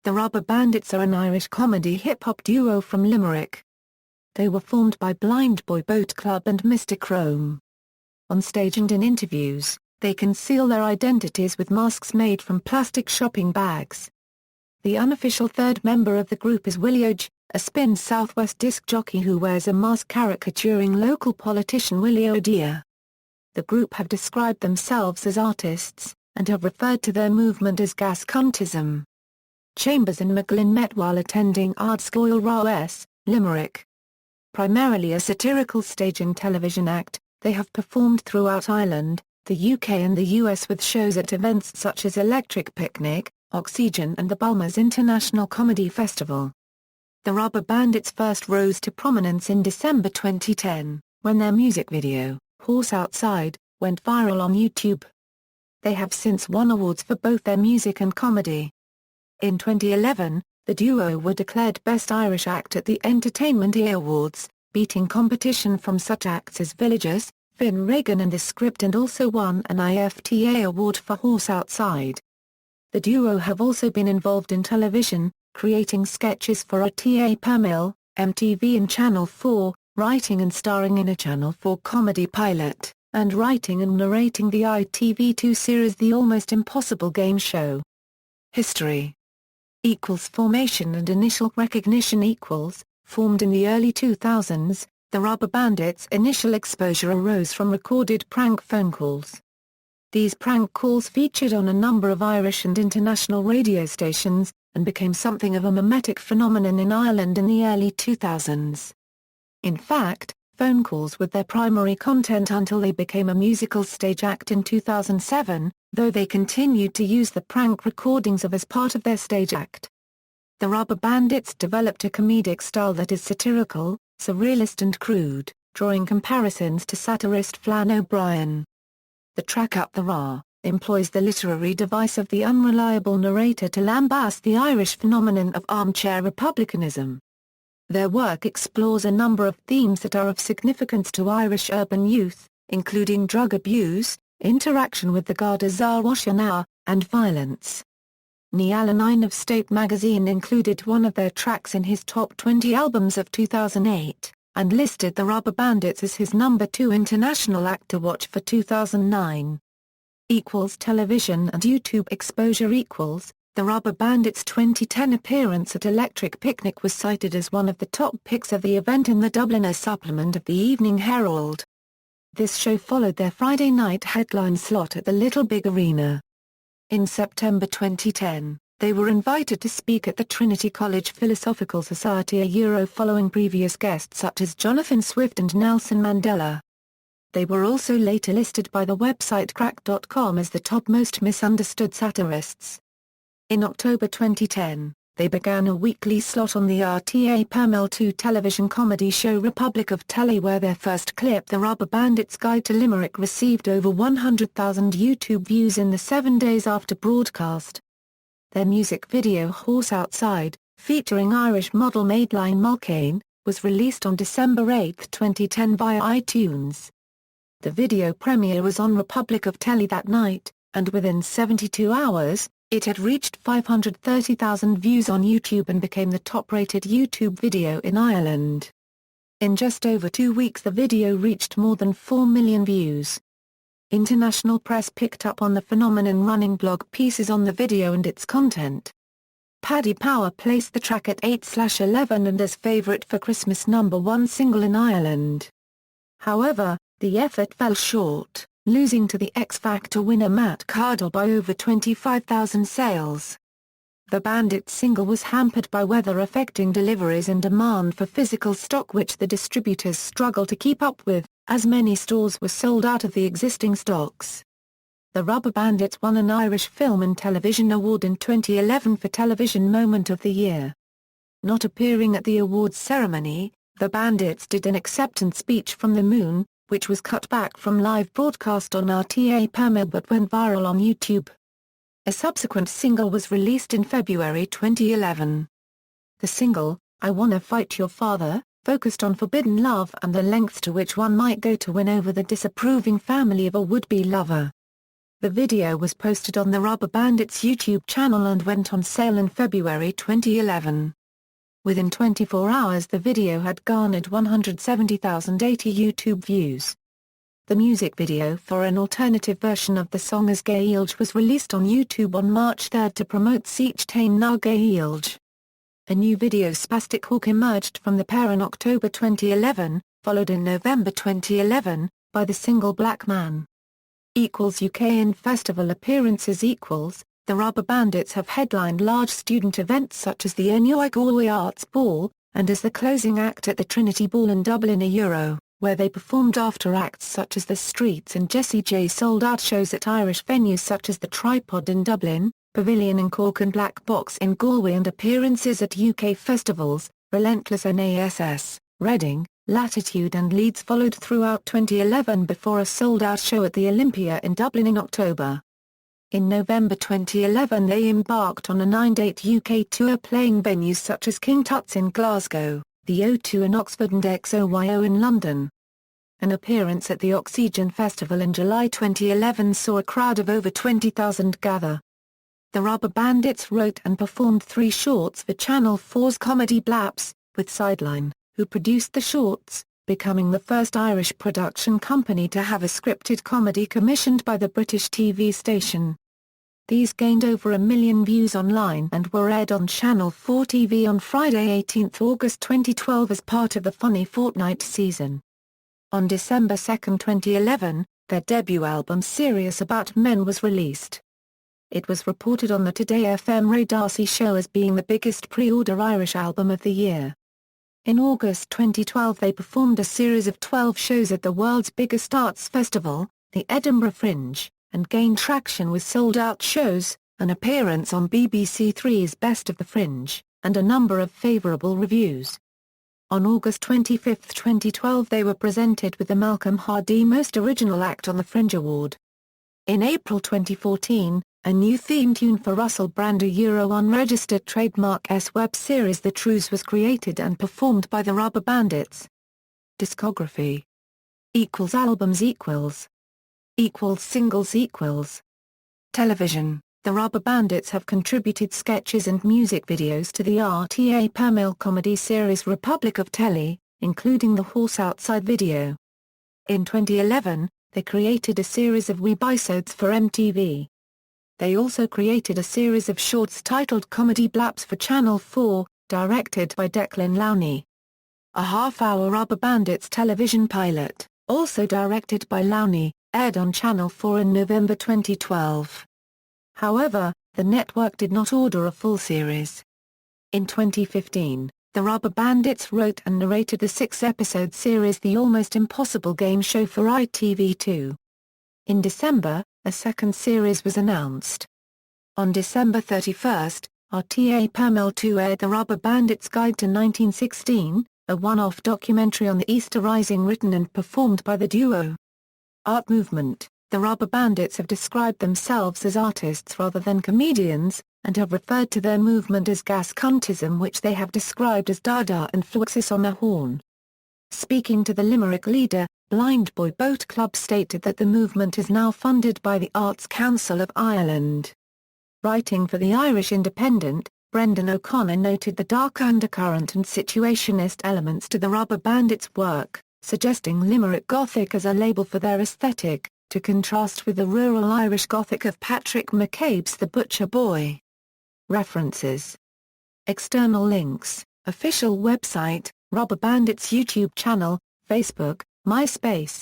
The Rubberbandits are an Irish comedy hip-hop duo from Limerick. They were formed by Blindboy, Boatclub and Mr. Chrome. On stage and in interviews, they conceal their identities with masks made from plastic shopping bags. The unofficial third member of the group is Willie O'DJ, a spin Southwest disc jockey who wears a mask caricaturing local politician Willie O'Dea. The group have described themselves as artists, and have referred to their movement as Cuntism. Chambers and McGlynn met while attending Ardscoil Rís, Limerick. Primarily a satirical stage and television act, they have performed throughout Ireland, the UK and the US with shows at events such as Electric Picnic, Oxegen and the Bulmers International Comedy Festival. The Rubberbandits first rose to prominence in December 2010, when their music video, Horse Outside, went viral on YouTube. They have since won awards for both their music and comedy. In 2011, the duo were declared Best Irish Act at the Entertainment.ie Awards, beating competition from such acts as Villagers, Fionn, Regan and The Script, and also won an IFTA award for Horse Outside. The duo have also been involved in television, creating sketches for RTA Permill, MTV and Channel 4, writing and starring in a Channel 4 comedy pilot, and writing and narrating the ITV2 series The Almost Impossible Game Show. History. Formation and initial recognition. Formed in the early 2000s, the Rubberbandits' initial exposure arose from recorded prank phone calls. These prank calls featured on a number of Irish and international radio stations, and became something of a mimetic phenomenon in Ireland in the early 2000s. In fact, phone calls were their primary content until they became a musical stage act in 2007, though they continued to use the prank recordings as part of their stage act. The Rubberbandits developed a comedic style that is satirical, surrealist and crude, drawing comparisons to satirist Flann O'Brien. The track Up the Ra employs the literary device of the unreliable narrator to lambast the Irish phenomenon of armchair republicanism. Their work explores a number of themes that are of significance to Irish urban youth, including drug abuse, interaction with the Garda Síochána, and violence. Niall Nine of State magazine included one of their tracks in his top 20 albums of 2008, and listed the Rubberbandits as his number 2 international act to watch for 2009. Television and YouTube exposure. The Rubberbandits' 2010 appearance at Electric Picnic was cited as one of the top picks of the event in the Dubliner supplement of the Evening Herald. This show followed their Friday night headline slot at the Little Big Arena. In September 2010, they were invited to speak at the Trinity College Philosophical Society following previous guests such as Jonathan Swift and Nelson Mandela. They were also later listed by the website crack.com as the top most misunderstood satirists. In October 2010, they began a weekly slot on the RTA Permill 2 television comedy show Republic of Telly, where their first clip, The Rubberbandits' Guide to Limerick, received over 100,000 YouTube views in the 7 days after broadcast. Their music video Horse Outside, featuring Irish model Madeline Mulcahy, was released on December 8, 2010 via iTunes. The video premiere was on Republic of Telly that night, and within 72 hours, it had reached 530,000 views on YouTube and became the top-rated YouTube video in Ireland. In just over 2 weeks the video reached more than 4 million views. International press picked up on the phenomenon, running blog pieces on the video and its content. Paddy Power placed the track at 8/11 and as favourite for Christmas #1 single in Ireland. However, the effort fell short, losing to the X Factor winner Matt Cardle by over 25,000 sales. The Bandits single was hampered by weather affecting deliveries and demand for physical stock, which the distributors struggled to keep up with, as many stores were sold out of the existing stocks. The Rubberbandits won an Irish Film and Television Award in 2011 for Television Moment of the Year. Not appearing at the awards ceremony, the Bandits did an acceptance speech from the Moon, which was cut back from live broadcast on RTA Permill but went viral on YouTube. A subsequent single was released in February 2011. The single, I Wanna Fight Your Father, focused on forbidden love and the lengths to which one might go to win over the disapproving family of a would-be lover. The video was posted on the Rubberbandits YouTube channel and went on sale in February 2011. Within 24 hours the video had garnered 170,080 YouTube views. The music video for an alternative version of the song As Gaelge was released on YouTube on March 3 to promote Seach Tain Na Gaelge. A new video Spastic Hawk emerged from the pair in October 2011, followed in November 2011, by the single Black Man. UK in festival appearances. The Rubberbandits have headlined large student events such as the Enyoig Galway Arts Ball, and as the closing act at the Trinity Ball in Dublin where they performed after acts such as The Streets and Jessie J. sold out shows at Irish venues such as the Tripod in Dublin, Pavilion in Cork and Black Box in Galway, and appearances at UK festivals, Relentless NASS, Reading, Latitude and Leeds followed throughout 2011 before a sold-out show at the Olympia in Dublin in October. In November 2011 they embarked on a 9-date UK tour playing venues such as King Tut's in Glasgow, the O2 in Oxford and XOYO in London. An appearance at the Oxegen Festival in July 2011 saw a crowd of over 20,000 gather. The Rubberbandits wrote and performed 3 shorts for Channel 4's comedy Blaps, with Sideline, who produced the shorts, becoming the first Irish production company to have a scripted comedy commissioned by the British TV station. These gained over 1 million views online and were aired on Channel 4 TV on Friday 18 August 2012 as part of the Funny Fortnight season. On December 2, 2011, their debut album Serious About Men was released. It was reported on the Today FM Ray D'Arcy show as being the biggest pre-order Irish album of the year. In August 2012 they performed a series of 12 shows at the world's biggest arts festival, the Edinburgh Fringe, and gained traction with sold-out shows, an appearance on BBC Three's Best of the Fringe, and a number of favourable reviews. On August 25, 2012 they were presented with the Malcolm Hardee Most Original Act on the Fringe Award. In April 2014, a new theme tune for Russell Brand unregistered trademark web series The Trues was created and performed by the Rubberbandits. Discography Albums Singles Television. The Rubberbandits have contributed sketches and music videos to the RTA Permail comedy series Republic of Telly, including the Horse Outside video. In 2011, they created a series of webisodes for MTV. They also created a series of shorts titled Comedy Blaps for Channel 4, directed by Declan Lowney. A half-hour Rubberbandits television pilot, also directed by Lowney, aired on Channel 4 in November 2012. However, the network did not order a full series. In 2015, the Rubberbandits wrote and narrated the 6-episode series The Almost Impossible Game Show for ITV2. In December, a second series was announced. On December 31, RTA Permail 2 aired The Rubberbandits Guide to 1916, a one-off documentary on the Easter Rising written and performed by the duo. Art movement. The Rubberbandits have described themselves as artists rather than comedians, and have referred to their movement as gas Cuntism, which they have described as Dada and Fluxus on a horn. Speaking to the Limerick Leader, Blindboy Boatclub stated that the movement is now funded by the Arts Council of Ireland. Writing for the Irish Independent, Brendan O'Connor noted the dark undercurrent and situationist elements to the Rubberbandits' work, suggesting Limerick Gothic as a label for their aesthetic, to contrast with the rural Irish Gothic of Patrick McCabe's The Butcher Boy. References. External links, official website, Rubberbandits YouTube channel, Facebook, MySpace.